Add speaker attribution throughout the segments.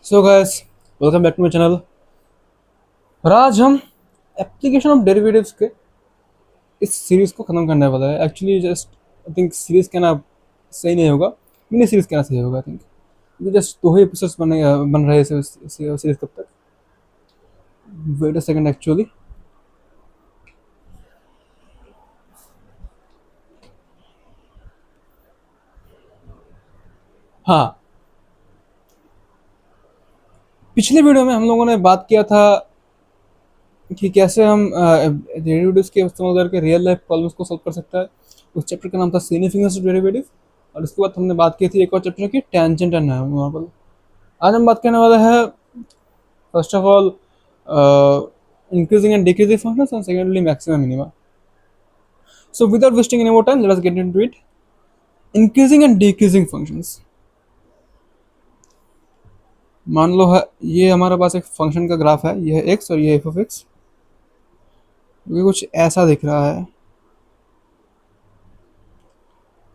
Speaker 1: So guys, welcome back to my channel. और आज हम एप्लीकेशन ऑफ डेरिवेटिव्स के इस सीरीज को खत्म करने वाला है। Actually just I think series कहना सही नहीं होगा, मिनी सीरीज कहना सही होगा। आई थिंक क्योंकि जस्ट दो ही एपिसोड्स बन रहे हैं सीरीज कब तक। Wait a second actually. हाँ, पिछले वीडियो में हम लोगों ने बात किया था कि कैसे हम डेरिवेटिव्स के इस्तेमाल करके रियल लाइफ प्रॉब्लम्स को सॉल्व कर सकता है। उस चैप्टर का नाम था सिग्निफिकेंस ऑफ डेरिवेटिव। और उसके बाद हमने बात की थी एक और चैप्टर की, टेंजेंट एंड नॉर्मल। आज हम बात करने वाला है first of all increasing and decreasing functions, and secondly maximum minima. So without wasting any more time, let us get into it. Increasing and decreasing functions. मान लो है ये हमारे पास एक फंक्शन का ग्राफ है, ये है x और ये एफ ऑफ एक्स। ये कुछ ऐसा दिख रहा है।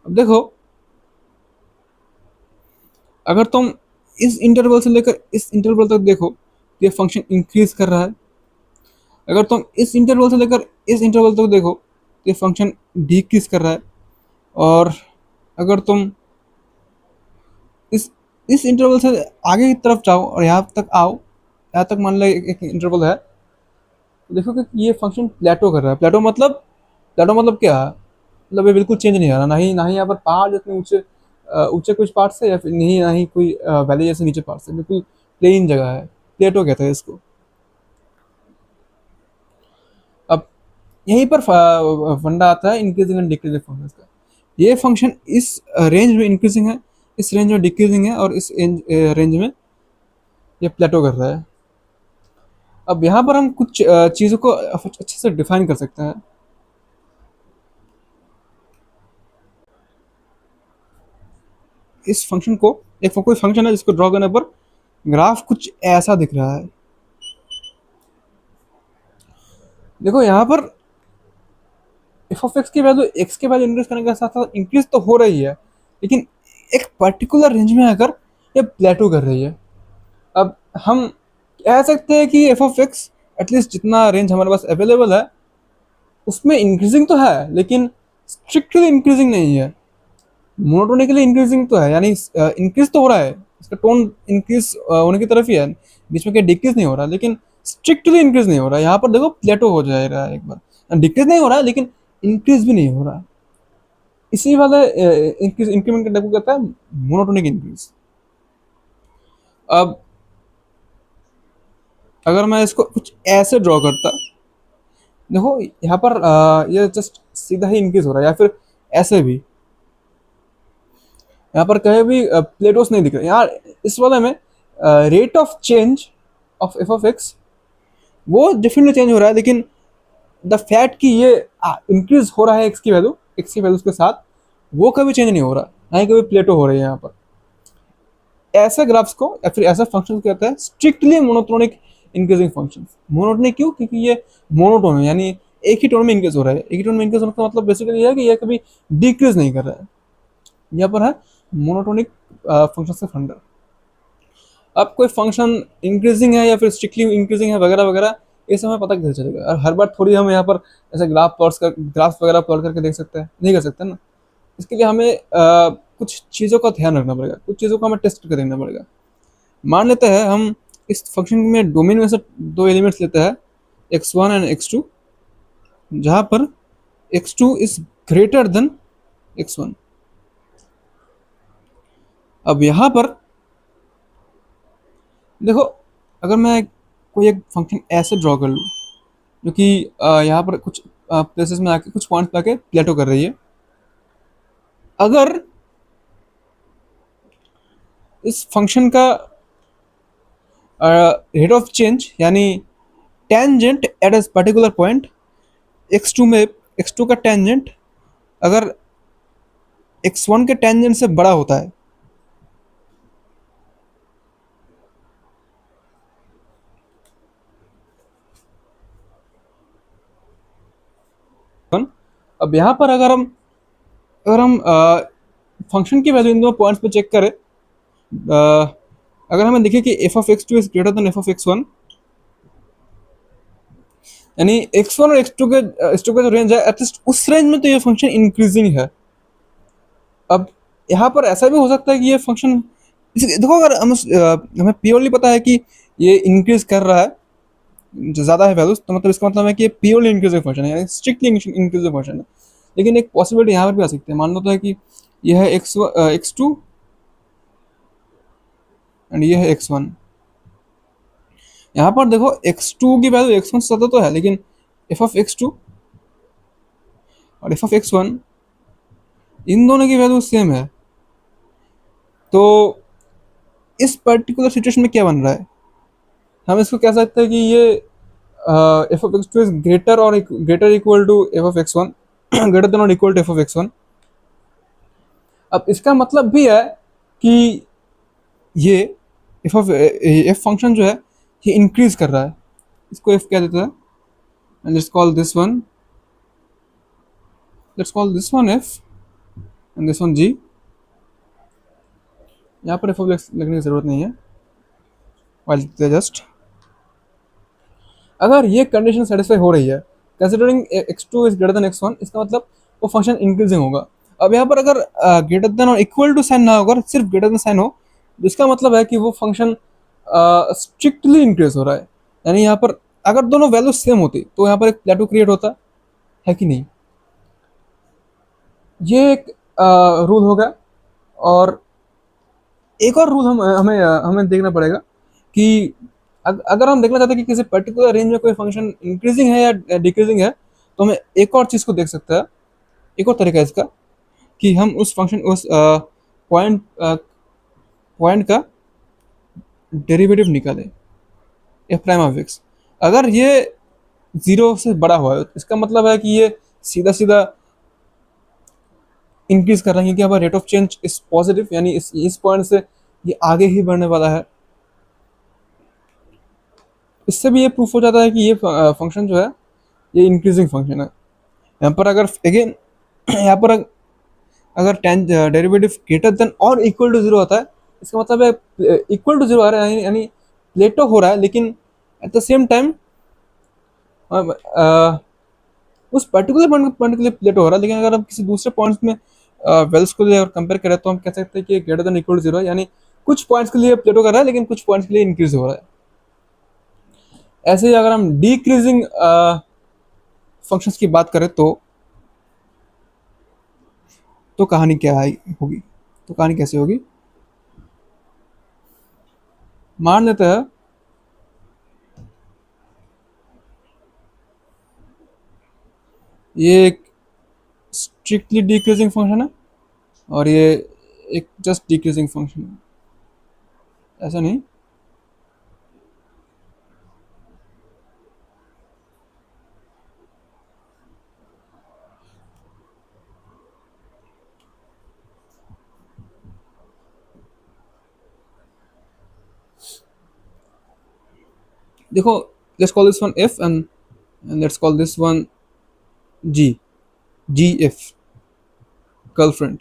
Speaker 1: अब देखो, अगर तुम इस इंटरवल से लेकर इस इंटरवल तक देखो तो ये फंक्शन इंक्रीज कर रहा है। अगर तुम इस इंटरवल से लेकर इस इंटरवल तक देखो तो ये फंक्शन डिक्रीज कर रहा है। और अगर तुम इस इस इंटरवल से आगे की तरफ जाओ और यहाँ तक आओ, यहाँ तक मान लो एक इंटरवल है, तो देखो कि ये फंक्शन प्लेटो कर रहा है। प्लेटो मतलब क्या है? मतलब ये बिल्कुल चेंज नहीं आ रहा। ना ही यहाँ पर पहाड़ जितने ऊंचे ऊंचे कुछ पार्ट्स है, या फिर नहीं ना ही कोई वैली जैसे नीचे पार्ट्स है। बिल्कुल प्लेन जगह है, प्लेटो कहते हैं इसको। अब यहीं पर फंडा आता है इंक्रीजिंग एंड डिक्रीजिंग फंक्शन का। ये फंक्शन इस रेंज में इंक्रीजिंग है, इस रेंज में डिक्रीजिंग है, और इस रेंज में ये प्लेटो कर रहा है। अब यहाँ पर हम कुछ चीज़ों को अच्छे से डिफाइन कर सकते हैं। इस फंक्शन को, एक कोई फंक्शन है जिसको ड्रॉ करने पर ग्राफ कुछ ऐसा दिख रहा है। देखो यहाँ पर एफ ऑफ एक्स की वैल्यू एक्स के वैल्यू इंक्रीज करने के साथ साथ इंक्रीज तो हो रही है, लेकिन एक पर्टिकुलर रेंज में आकर ये प्लेटो कर रही है। अब हम कह सकते हैं कि एफ ऑफ एक्स एटलीस्ट जितना रेंज हमारे पास अवेलेबल है उसमें इंक्रीजिंग तो है, लेकिन स्ट्रिक्टली इंक्रीजिंग नहीं है। मोनोटोनिकली इंक्रीजिंग तो है, यानी इंक्रीज तो हो रहा है, इसका टोन इंक्रीज होने की तरफ ही है, बीच में क्या डिक्रीज नहीं हो रहा, लेकिन स्ट्रिक्टली इंक्रीज नहीं हो रहा। यहाँ पर देखो प्लेटो हो जाएगा एक बार, डिक्रीज नहीं हो रहा है लेकिन इंक्रीज भी नहीं हो रहा। इसी वाले इंक्रीज इंक्रीमेंट का टाइप को कहता है मोनोटोनिक इंक्रीज। अब अगर मैं इसको कुछ ऐसे ड्रॉ करता, देखो यहाँ पर ये जस्ट सीधा ही इंक्रीज हो रहा है, या फिर ऐसे भी। यहाँ पर कहीं भी प्लेटोस नहीं दिख रहे यार। इस वाले में rate of change of F of x वो डिफरेंटली चेंज हो रहा है, लेकिन द फैक्ट कि ये इंक्रीज हो रहा है एक्स की वैल्यूज के साथ, वो कभी चेंज नहीं हो रहा, ना ही कभी प्लेटो हो रही है यहाँ पर। ऐसे ग्राफ्स को या फिर ऐसा फंक्शन कहते हैं strictly monotonic increasing function. Monotonic क्यों? क्योंकि ये मोनोटोन है, यानी एक ही टोन में इंक्रीज हो रहा है। एक ही टोन में इंक्रीज होने का मतलब बेसिकली ये है कि ये कभी डिक्रीज नहीं कर रहा है। यहाँ पर है मोनोटोनिक फंक्शन से फंडा। अब कोई फंक्शन इंक्रीजिंग है या फिर स्ट्रिक्टली इंक्रीजिंग है वगैरह वगैरह, ये सब हमें पता कैसे चलेगा? और हर बार थोड़ी हम यहाँ पर ऐसे ग्राफ्स वगैरह प्लॉट करके देख सकते हैं, नहीं कर सकते ना। इसके लिए हमें कुछ चीज़ों का ध्यान रखना पड़ेगा, कुछ चीज़ों को हमें टेस्ट करके देखना पड़ेगा। मान लेते हैं हम इस फंक्शन में डोमेन में से दो एलिमेंट्स लेते हैं, x1 एंड x2, जहाँ पर x2 is greater than x1। अब यहाँ पर देखो, अगर मैं कोई एक फंक्शन ऐसे ड्रॉ कर लूँ जो कि यहाँ पर कुछ प्लेसेस में आके कुछ पॉइंट्स पे आके प्लेटो कर रही है। अगर इस फंक्शन का रेट ऑफ चेंज यानी tangent at a particular point x2 में, x2 का टेंजेंट अगर x1 के टेंजेंट से बड़ा होता है, अब यहाँ पर अगर हम फंक्शन की वैल्यू इन दो पॉइंट्स पे चेक करें, अगर हमें देखिए कि F of X two is greater than F of X one, यानी एक्स वन और एक्स टू का जो रेंज है एटलीस्ट उस रेंज में तो ये फंक्शन इंक्रीजिंग है। अब यहाँ पर ऐसा भी हो सकता है कि ये फंक्शन देखो, अगर हमें प्योरली पता है कि ये इंक्रीज कर रहा है, जो ज़्यादा है वैल्यूज, तो मतलब इसका मतलब है कि ये प्योरली इंक्रीजिंग फंक्शन है, यानी स्ट्रिक्टली इंक्रीजिंग फंक्शन है। लेकिन एक पॉसिबिलिटी यहाँ पर भी आ सकती है, मान लो तो है कि यह है एक्स टू एंड ये है एक्स वन। यहाँ पर देखो एक्स टू की वैल्यू एक्स वन से ज़्यादा तो है, लेकिन एफ ऑफ एक्स टू और F of X one in दोनों की वैल्यू सेम है। तो इस पर्टिकुलर सिचुएशन में क्या बन रहा है, हम इसको कह सकते हैं कि ये F of X two is greater और greater equal to F of X one, greater than और equal to F of X one. अब इसका मतलब भी है कि ये एफ फंक्शन जो है ये इंक्रीज कर रहा है। इसको एफ कह देता है, and let's call this one F and this one G. यहाँ पर एफ ऑफ एक्स लिखने की जरूरत नहीं है, वाइल जस्ट अगर ये कंडीशन सेटिस्फाई हो रही है, considering x two is greater than x one, इसका मतलब वो फंक्शन इंक्रीजिंग होगा। अब यहाँ पर अगर ग्रेटर देन और इक्वल टू साइन ना होगा, सिर्फ ग्रेटर देन साइन हो, तो इसका मतलब है कि वो फंक्शन स्ट्रिक्टली इंक्रीज हो रहा है। यानी यहाँ पर अगर दोनों वैल्यू सेम होती तो यहाँ पर एक प्लेटो क्रिएट होता है कि नहीं, ये एक रूल होगा। और एक और रूल हमें देखना पड़ेगा कि अगर हम देखना चाहते हैं कि किसी पर्टिकुलर रेंज में कोई फंक्शन इंक्रीजिंग है या डिक्रीजिंग है, तो हमें एक और चीज़ को देख सकते हैं। एक और तरीका है इसका कि हम उस फंक्शन उस पॉइंट पॉइंट का डेरिवेटिव निकालें, एफ प्राइम ऑफ एक्स। अगर ये जीरो से बड़ा हुआ है, इसका मतलब है कि ये सीधा सीधा इंक्रीज कर रहा है, क्योंकि हमारा rate of change is positive, यानी इस पॉइंट से ये आगे ही बढ़ने वाला है। इससे भी ये प्रूफ हो जाता है कि ये फंक्शन जो है ये इंक्रीजिंग फंक्शन है। यहाँ पर अगर अगेन यहाँ पर अगर टेन डेरिवेटिव ग्रेटर देन और इक्वल टू जीरो होता है, इसका मतलब है इक्वल टू जीरो आ रहा है, यानी प्लेटो हो रहा है, लेकिन एट द सेम टाइम उस पर्टिकुलर पॉइंट के लिए प्लेटो हो रहा है। लेकिन अगर हम किसी दूसरे पॉइंट्स में वेल्स को और कंपेयर करें, तो हम कह सकते हैं कि greater than equal to zero है, यानी कुछ पॉइंट्स के लिए प्लेटो कर रहा है, लेकिन कुछ पॉइंट्स के लिए इंक्रीज हो रहा है। ऐसे ही अगर हम डिक्रीजिंग फंक्शंस की बात करें, तो कहानी क्या होगी, तो कहानी कैसे होगी। मान लेते हैं ये एक स्ट्रिक्टली डिक्रीजिंग फंक्शन है और ये एक जस्ट डिक्रीजिंग फंक्शन है, ऐसा नहीं। देखो, let's call this one F and let's call this one G, G F. Girlfriend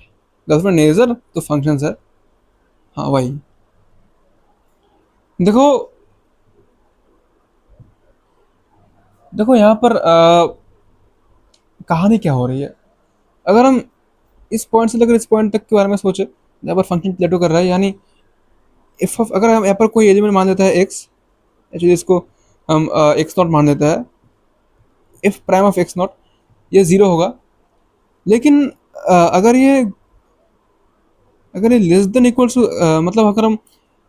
Speaker 1: girlfriend नेजर तो फंक्शन है, हाँ वही। देखो देखो यहाँ पर कहानी क्या हो रही है। अगर हम इस पॉइंट से लेकर इस पॉइंट तक के बारे में सोचे, यहाँ पर फंक्शन प्लेटो कर रहा है, यानी इफ अगर हम यहाँ पर कोई एलिमेंट मान देता है एक्स, एक्चुअली इसको हम एक्स नॉट मान देता है, F prime of x not, ये ज़ीरो होगा। लेकिन अगर ये लेस देन इक्वल्स, मतलब अगर हम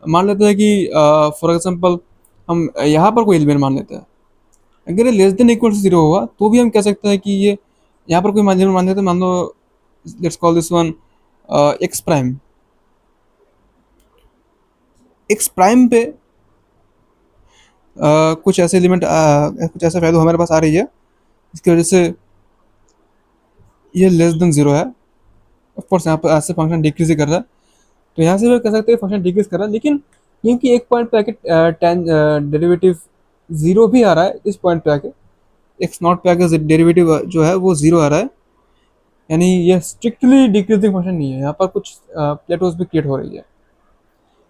Speaker 1: मान लेते हैं कि फॉर एग्जांपल हम यहाँ पर कोई एलिमेंट मान लेते हैं, अगर ये less than equal to zero होगा, तो भी हम कह सकते हैं कि ये यहाँ पर कोई एलिमेंट मान लेते हैं, मान लो let's call this one X prime. X prime पे कुछ ऐसे एलिमेंट कुछ ऐसा वैल्यू हमारे पास आ रही है, इसकी वजह से ये लेस देन जीरो है। ऑफकोर्स यहाँ पर ऐसे फंक्शन डिक्रीज ही कर रहा है, तो यहाँ से भी कह सकते हैं फंक्शन डिक्रीज कर रहा है। लेकिन क्योंकि एक पॉइंट पे आके टेन डेरिवेटिव जीरो भी आ रहा है, इस पॉइंट पे आके एक्स नॉट पे आके डेरिवेटिव जो है वो जीरो आ रहा है, यानी ये स्ट्रिक्टली डिक्रीजिंग फंक्शन नहीं है। यहाँ पर कुछ प्लेटोज भी क्रिएट हो रही है।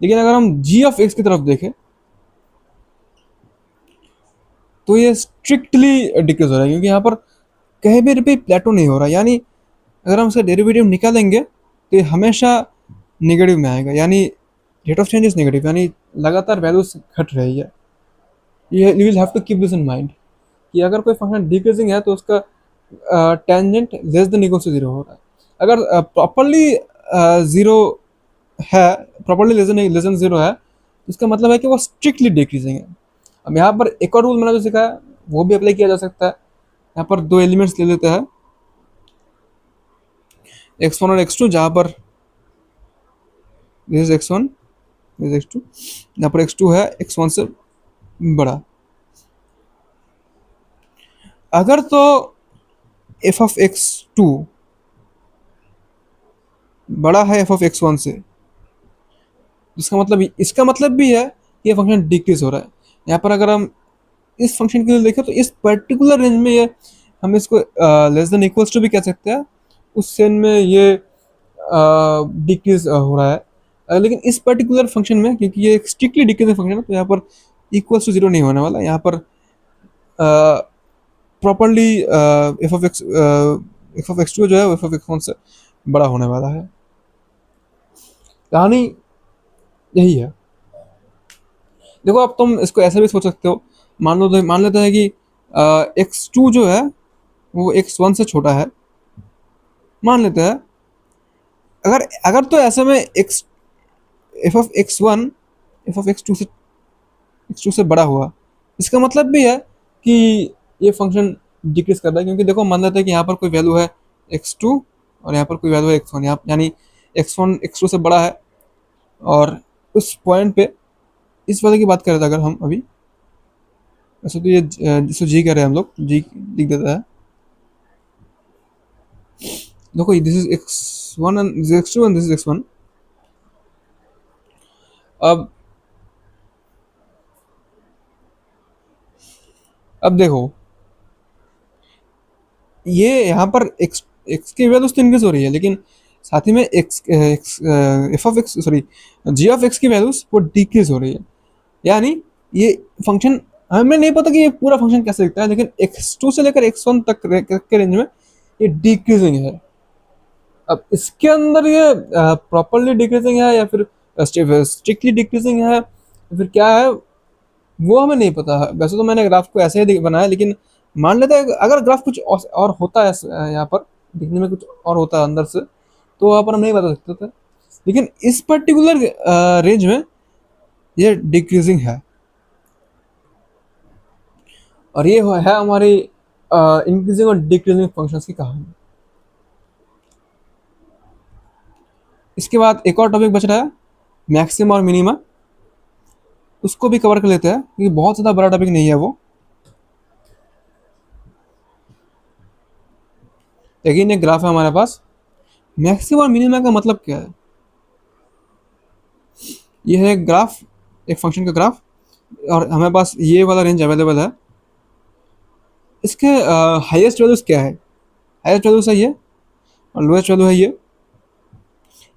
Speaker 1: लेकिन अगर हम जी ऑफ एक्स की तरफ देखें तो ये स्ट्रिक्टली डिक्रीज हो रहा है, क्योंकि यहाँ पर कहीं भी प्लेटो नहीं हो रहा। यानी अगर हम इसका डेरिवेटिव निकालेंगे तो ये हमेशा नेगेटिव में आएगा, यानी rate of change is negative, यानी लगातार वैल्यूज घट रही है। ये you will have to keep this in mind कि अगर कोई फंक्शन डिक्रीजिंग है तो उसका tangent less than equal to zero हो रहा है। अगर प्रॉपरली जीरो है, प्रॉपरली लेस देन जीरो है, तो इसका मतलब है कि वो स्ट्रिक्टली डिक्रीजिंग है। अब यहाँ पर एक और रूल मैंने जो सिखाया वो भी अप्लाई किया जा सकता है। यहाँ पर दो एलिमेंट्स ले लेते हैं, x1 और x2, जहाँ पर this is x1, this is x2, यहाँ पर x2 है x1 से बड़ा। अगर तो f ऑफ x2 बड़ा है f ऑफ x1 से, इसका मतलब भी है कि ये फंक्शन डिक्रीज हो रहा है। यहाँ पर अगर हम इस फंक्शन के लिए देखें तो इस पर्टिकुलर रेंज में ये, हम इसको लेस देन इक्वल्स टू भी कह सकते हैं, उस सेंस में ये डिक्रीज हो रहा है। लेकिन इस पर्टिकुलर फंक्शन में, क्योंकि ये एक स्ट्रिक्टली डिक्रीजिंग फंक्शन है, तो यहाँ पर इक्वल्स टू जीरो नहीं होने वाला। यहाँ पर properly F of X two जो है एफ ऑफ एक्स वन से बड़ा होने वाला है। कहानी यही है। देखो, अब तुम इसको ऐसे भी सोच सकते हो, मान लेते हैं कि एक्स टू जो है वो एक्स वन से छोटा है, मान लेते हैं। अगर अगर तो ऐसे में X F of X one F of X two से बड़ा हुआ, इसका मतलब भी है कि ये फंक्शन डिक्रीज कर रहा है। क्योंकि देखो, मान लेते हैं कि यहाँ पर कोई वैल्यू है एक्स टू और यहाँ पर कोई वैल्यू है एक्स वन, यानी एक्स वन एक्स टू से बड़ा है। और उस पॉइंट पे इस वाले की बात कर रहे थे अगर हम अभी, वैसे तो ये जिसको जी कह रहे हैं हम लोग, जी लिख देता है। देखो, this is X one and this X two and this is X one. अब देखो, ये यहाँ पर एक्स एक्स की वैल्यूज तो इंक्रीज हो रही है, लेकिन साथ ही में X X F of X sorry G of X की वैल्यूज वो डिक्रीज हो रही है। यानी ये फंक्शन, हमें नहीं पता कि ये पूरा फंक्शन कैसे दिखता है, लेकिन एक्स टू से लेकर एक्स वन तक के रेंज में ये डिक्रीजिंग है। अब इसके अंदर ये प्रॉपरली डिक्रीजिंग है या फिर स्ट्रिक्टली डिक्रीजिंग है या फिर क्या है, वो हमें नहीं पता है। वैसे तो मैंने ग्राफ को ऐसे ही बनाया, लेकिन मान लेते हैं अगर ग्राफ कुछ और होता है, यहाँ पर दिखने में कुछ और होता है अंदर से, तो वहाँ पर हम नहीं बता सकते थे। लेकिन इस पर्टिकुलर रेंज में ये डिक्रीजिंग है, और ये है हमारी इंक्रीजिंग और डिक्रीजिंग फंक्शंस की कहानी। इसके बाद एक और टॉपिक बच रहा है, मैक्सिमा और मिनिमा। उसको भी कवर कर लेते हैं, क्योंकि बहुत ज़्यादा बड़ा टॉपिक नहीं है वो। लेकिन एक ग्राफ है हमारे पास, मैक्सिमा और मिनिमा का मतलब क्या है। ये है एक ग्राफ, एक फंक्शन का ग्राफ, और हमारे पास ये वाला रेंज अवेलेबल है। इसके हाईएस्ट वैल्यूज क्या है, हाईएस्ट वैल्यूज है ये और लोएस्ट वैल्यू है ये।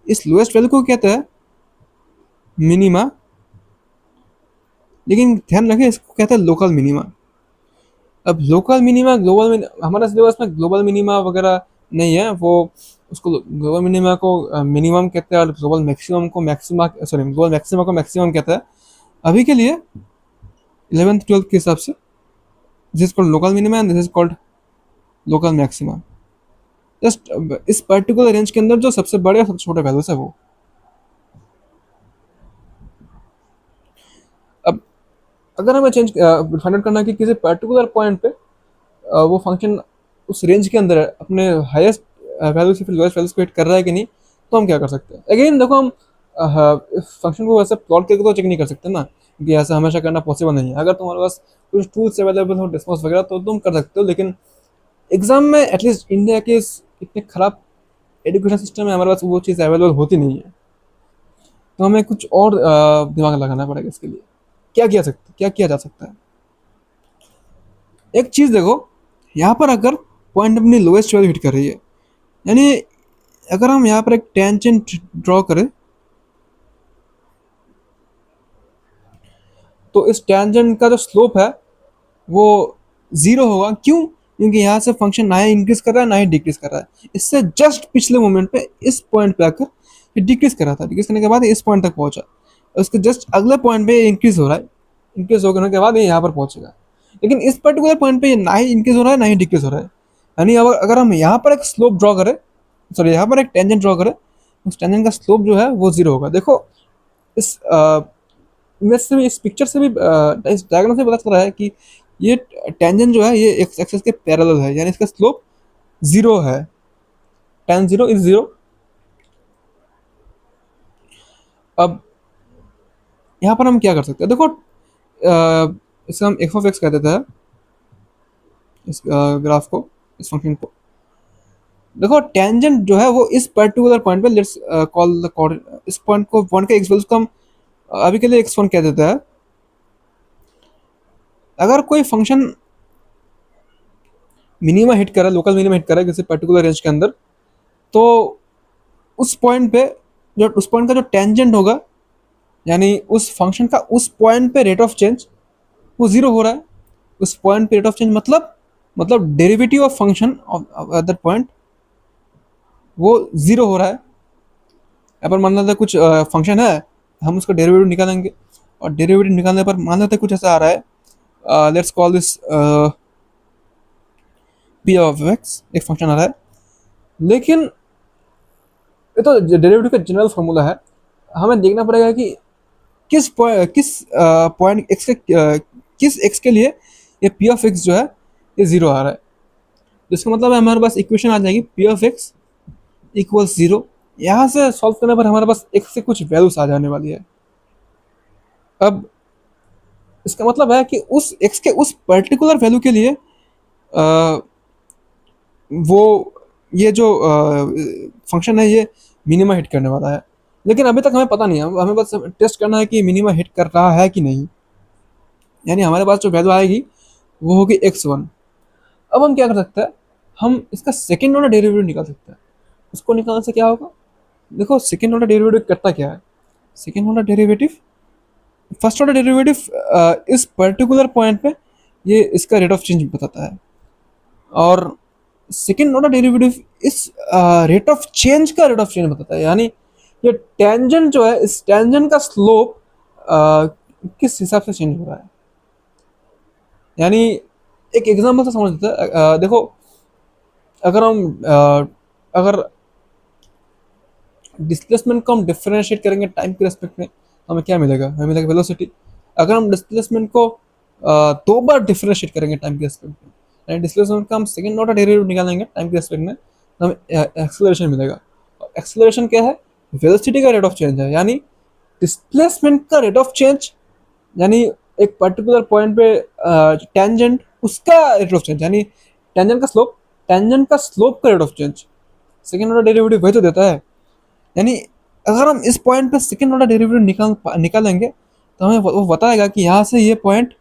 Speaker 1: इस लोएस्ट वैल्यू को कहते हैं मिनिमा, लेकिन ध्यान रखें इसको कहते हैं लोकल मिनिमा। अब लोकल मिनिमा ग्लोबल हमारे सिलेबस में ग्लोबल मिनिमा वगैरह नहीं है, वो उसको ग्लोबल मिनिमा को मिनिमम कहते हैं और ग्लोबल मैक्सिमम को मैक्सिमा सॉरी ग्लोबल मैक्सिमा को मैक्सिमम कहते हैं। अभी के लिए 11th 12th के हिसाब से this is called local minima and this is called local maxima. Just इस पर्टिकुलर रेंज के अंदर जो सबसे बड़े और सबसे छोटे वैल्यूज है वो। अब अगर हमें फाइंड आउट करना है कि किसी पर्टिकुलर पॉइंट पे वो फंक्शन उस रेंज के अंदर है, अपने हाईएस्ट वैल्यू से फिर लोएस्ट वैल्यूज को हिट कर रहा है कि नहीं, तो हम क्या कर सकते हैं। अगेन देखो, हम फंक्शन को वैसे प्लॉट करके तो चेक नहीं कर सकते ना, क्योंकि ऐसा हमेशा करना पॉसिबल नहीं है। अगर तुम्हारे पास कुछ टूल्स अवेलेबल हो, डिस्पोज वगैरह, तो तुम कर सकते हो। लेकिन एग्जाम में एटलीस्ट इंडिया के इतने खराब एजुकेशन सिस्टम में हमारे पास वो चीज़ अवेलेबल होती नहीं है। तो हमें कुछ और दिमाग लगाना पड़ेगा इसके लिए। क्या किया जा सकता है। एक चीज़ देखो, यहाँ पर अगर पॉइंट अपनी लोएस्ट वैल्यू हिट कर रही है, यानी अगर हम यहाँ पर एक टेंजेंट ड्रॉ करें, तो इस टेंजेंट का जो स्लोप है वो जीरो होगा। क्यों? क्योंकि यहाँ से फंक्शन ना ही इंक्रीज कर रहा है ना ही डिक्रीज कर रहा है। इससे जस्ट पिछले मोमेंट पे इस पॉइंट पे आकर ये डिक्रीज कर रहा था, डिक्रीज करने के बाद इस पॉइंट तक पहुंचा, उसके जस्ट अगले पॉइंट पे इंक्रीज हो रहा है, इंक्रीज होने के बाद ये यहाँ पर पहुंचेगा। लेकिन इस पर्टिकुलर पॉइंट पे ये ना ही इंक्रीज हो रहा है ना ही डिक्रीज हो रहा है। यानी अगर हम यहाँ पर एक स्लोप ड्रॉ करें, सॉरी यहाँ पर एक टेंजेंट ड्रॉ करें, उस टेंजेंट का स्लोप जो है वो जीरो होगा। देखो इस इमेज से भी, इस पिक्चर से भी, इस डायग्राम से पता चल रहा है कि ये टेंजेंट जो है ये एक्स एक्सिस के पैरेलल है, यानी इसका स्लोप जीरो है। tan zero is zero. अब यहाँ पर हम क्या कर सकते हैं? देखो इसे हम एफ ऑफ एक्स कह देते हैं, इस ग्राफ को, इस फंक्शन को। देखो टेंजेंट जो है वो इस पर्टिकुलर पॉइंट पे, लेट्स कॉल द, इस पॉइंट का एक्स वैल्यू को हम अभी के लिए x1 कह देते हैं। अगर कोई फंक्शन मिनिमा हिट करे, लोकल मिनिमा हिट करे किसी पर्टिकुलर रेंज के अंदर, तो उस पॉइंट पे उस पॉइंट का जो टेंजेंट होगा, यानी उस फंक्शन का उस पॉइंट पे रेट ऑफ चेंज वो जीरो हो रहा है। उस पॉइंट पे रेट ऑफ चेंज मतलब derivative of function of that point वो जीरो हो रहा है। यहाँ पर मान लेते कुछ फंक्शन है, हम उसका डेरिवेटिव निकालेंगे, और डेरिवेटिव निकालने पर मान लेते कुछ ऐसा आ रहा है, let's call this P of x, एक फंक्शन आ रहा है। लेकिन ये तो डेरिवेटिव का जनरल फॉर्मूला है, हमें देखना पड़ेगा कि किस पॉइंट एक्स के किस एक्स के लिए ये पी ऑफ एक्स जो है ये जीरो आ रहा है। जिसका मतलब है हमारे पास इक्वेशन आ जाएगी P of x equals zero. यहाँ से सॉल्व करने पर हमारे पास एक्स से कुछ वैल्यूज आ जाने वाली है। अब इसका मतलब है कि उस एक्स के उस पर्टिकुलर वैल्यू के लिए वो ये जो फंक्शन है ये मिनिमा हिट करने वाला है। लेकिन अभी तक हमें पता नहीं है, हमें बस टेस्ट करना है कि मिनिमा हिट कर रहा है कि नहीं। यानी हमारे पास जो वैल्यू आएगी वो होगी x1। अब हम क्या कर सकते हैं? हम इसका सेकेंड ऑर्डर डेरिवेटिव निकाल सकते हैं। उसको निकालने से क्या होगा? देखो सेकेंड ऑर्डर डेरिवेटिव करता क्या है? Second order derivative, first order derivative इस पर्टिकुलर पॉइंट पे ये इसका रेट ऑफ चेंज बताता है, और सेकेंड ऑर्डर डेरिवेटिव इस रेट ऑफ चेंज का रेट ऑफ चेंज बताता है। यानी ये टेंजेंट जो है, इस टेंजेंट का स्लोप किस हिसाब से चेंज हो रहा है। यानी एक एग्जांपल से समझ लेते हैं। देखो अगर हम अगर डिस्प्लेसमेंट को हम डिफरेंशिएट करेंगे टाइम के रेस्पेक्ट में, तो हमें क्या मिलेगा? हमें मिलेगा वेलोसिटी। अगर हम डिस्प्लेसमेंट को दो बार डिफरेंशिएट करेंगे टाइम के रेस्पेक्ट में, यानी डिस्प्लेसमेंट का हम सेकेंड ऑर्डर डेरिवेटिव निकालेंगे टाइम के रेस्पेक्ट में, तो हमें एक्सेलरेशन मिलेगा। और एक्सेलरेशन क्या है? वेलोसिटी का रेट ऑफ चेंज है। यानी डिस्प्लेसमेंट का रेट ऑफ चेंज, यानी एक पर्टिकुलर पॉइंट पे टेंजेंट उसका रेट ऑफ चेंज, यानी टेंजेंट का स्लोप का rate of change. Second order derivative वही तो देता है। यानी अगर हम इस पॉइंट पे सेकेंड ऑर्डर डेरिवेटिव निकालेंगे तो हमें वो बताएगा कि यहाँ से ये पॉइंट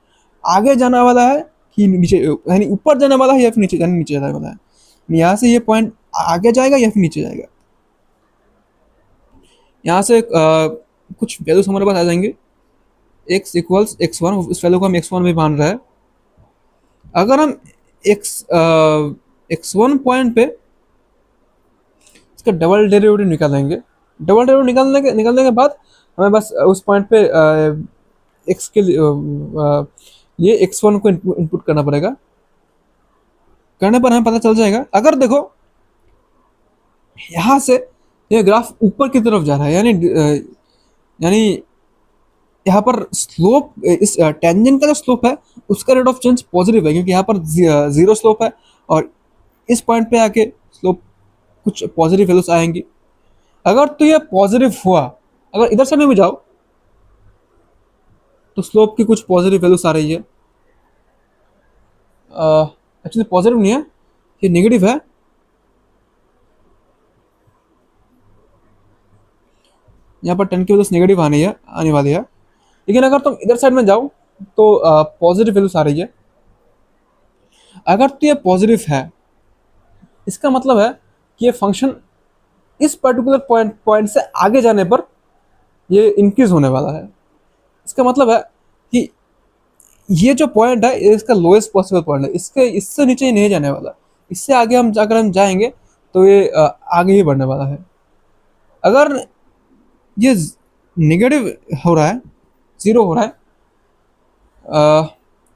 Speaker 1: आगे जाने वाला है कि नीचे, यानी ऊपर जाने वाला है या फिर नीचे, यानी नीचे जाने वाला है। यहाँ से ये पॉइंट आगे जाएगा या फिर नीचे जाएगा। यहाँ से कुछ वैल्यूज हमारे पास आ जाएंगे, x इक्वल्स x1, इस वैल्यू को हम x1 भी मान रहा है। अगर हम x1 पॉइंट पे इसका डबल डेरिवेटिव निकालेंगे, डबल डेरिवेटिव निकालने के बाद हमें बस उस पॉइंट पे x के लिए x1 को इनपुट करना पड़ेगा। करने पर हमें पता चल जाएगा। अगर देखो यहाँ से ये ग्राफ ऊपर की तरफ जा रहा है, यानी यहाँ पर स्लोप, इस टेंजेंट का जो स्लोप है उसका रेट ऑफ चेंज पॉजिटिव है, क्योंकि यहाँ पर जीरो स्लोप है, और इस पॉइंट पे आके स्लोप कुछ पॉजिटिव वैल्यूज आएंगी। अगर तो ये पॉजिटिव हुआ, अगर इधर से में भी जाओ तो स्लोप की कुछ पॉजिटिव वैल्यूज आ रही है। एक्चुअली पॉजिटिव नहीं है, ये नेगेटिव है। यहाँ पर 10 की वैल्यूज नेगेटिव आने वाली है। लेकिन अगर तुम इधर साइड में जाओ तो पॉजिटिव वैल्यूज आ रही है। अगर तो ये पॉजिटिव है, इसका मतलब है कि ये फंक्शन इस पर्टिकुलर पॉइंट से आगे जाने पर ये इंक्रीज होने वाला है। इसका मतलब है कि ये जो पॉइंट है ये इसका लोएस्ट पॉसिबल पॉइंट है, इसके इससे नीचे ही नहीं जाने वाला। इससे आगे हम अगर हम जाएंगे तो ये आगे ही बढ़ने वाला है। अगर ये नेगेटिव हो रहा है, जीरो हो रहा है,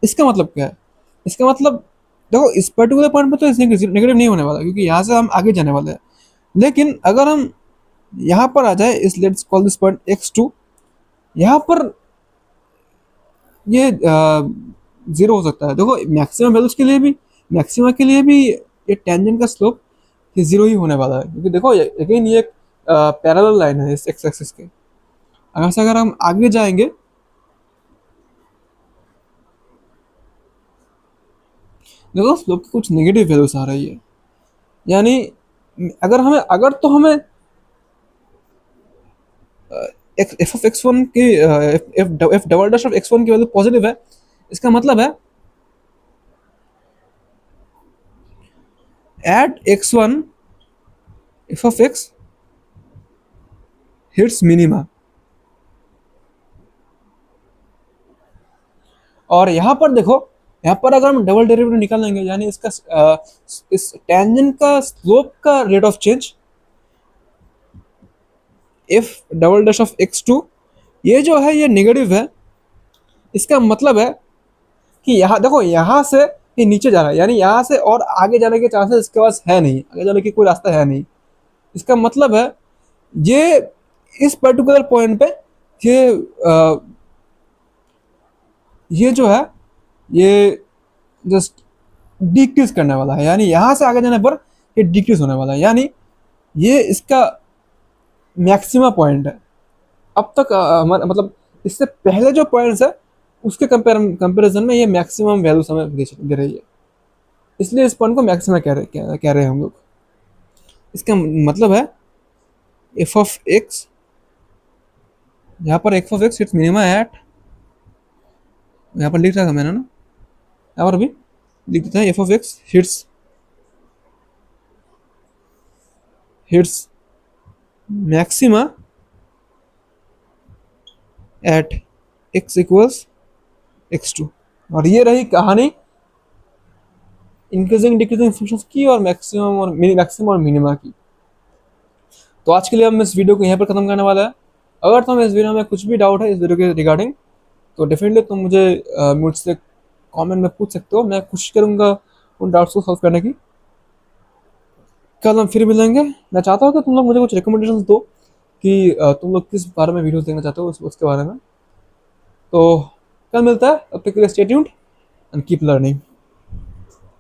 Speaker 1: इसका मतलब क्या है? इसका मतलब देखो इस पर्टिकुलर पॉइंट पे तो नेगेटिव नहीं होने वाला, क्योंकि यहाँ से हम आगे जाने वाले हैं। लेकिन अगर हम यहाँ पर आ जाए, इस let's call this point x2, यहाँ पर ये जीरो हो सकता है। देखो मैक्सिमम वैल्यूज के लिए भी, मैक्सिमा के लिए भी ये टेंजेंट का स्लोप ये जीरो ही होने वाला है, क्योंकि देखो अगेन ये एक पैरेलल लाइन है इस एक्स एक्सिस के। अगर हम आगे जाएंगे, देखो स्लोप की कुछ नेगेटिव वैल्यूज आ रही है, यानी अगर तो हमें एफ ऑफ एक्स वन की F double dash of X one की वैल्यू पॉजिटिव है, इसका मतलब है at X one F of X hits minima. और यहाँ पर देखो, यहाँ पर अगर हम डबल डेरिवेटिव निकालेंगे, यानी इसका इस टेंजेंट का स्लोप का rate of change F double dash of X two, ये जो है ये नेगेटिव है। इसका मतलब है कि यहाँ देखो, यहाँ से ये नीचे जा रहा है, यानी यहाँ से और आगे जाने के चांसेस इसके पास है नहीं, आगे जाने की कोई रास्ता है नहीं। इसका मतलब है ये इस पर्टिकुलर पॉइंट पे ये ये जो है ये जस्ट डिक्रीज करने वाला है, यानी यहाँ से आगे जाने पर ये डिक्रीज होने वाला है, यानी ये इसका मैक्सिमा पॉइंट है। अब तक मतलब इससे पहले जो पॉइंट्स है उसके कंपेरिजन में ये मैक्सिमम वैल्यूज हमें दे रही है, इसलिए इस पॉइंट को मैक्सिमा कह रहे हैं हम लोग। इसका मतलब है एफ ऑफ एक्स, यहाँ पर F of X it's minima at, यहाँ पर लिख रहा था मैंने ना, यहाँ पर भी लिख देता है F of X hits maxima at X equals X two. और ये रही कहानी इंक्रीजिंग डिक्रीजिंग फंक्शंस की और मैक्सिमम और मिनिमा की। तो आज के लिए हम इस वीडियो को यहाँ पर खत्म करने वाला है। अगर तुम्हें इस वीडियो में कुछ भी डाउट है इस वीडियो के रिगार्डिंग, तो डेफिनेटली तुम मुझसे कमेंट में पूछ सकते हो, मैं कोशिश करूंगा उन डाउट्स को सॉल्व करने की। कल हम फिर मिलेंगे। मैं चाहता हूँ कि तुम लोग मुझे कुछ रिकमेंडेशन दो कि तुम लोग किस बारे में वीडियोस देखना चाहते हो उसके बारे में। तो कल मिलता है, अब तक के लिए stay tuned and keep learning.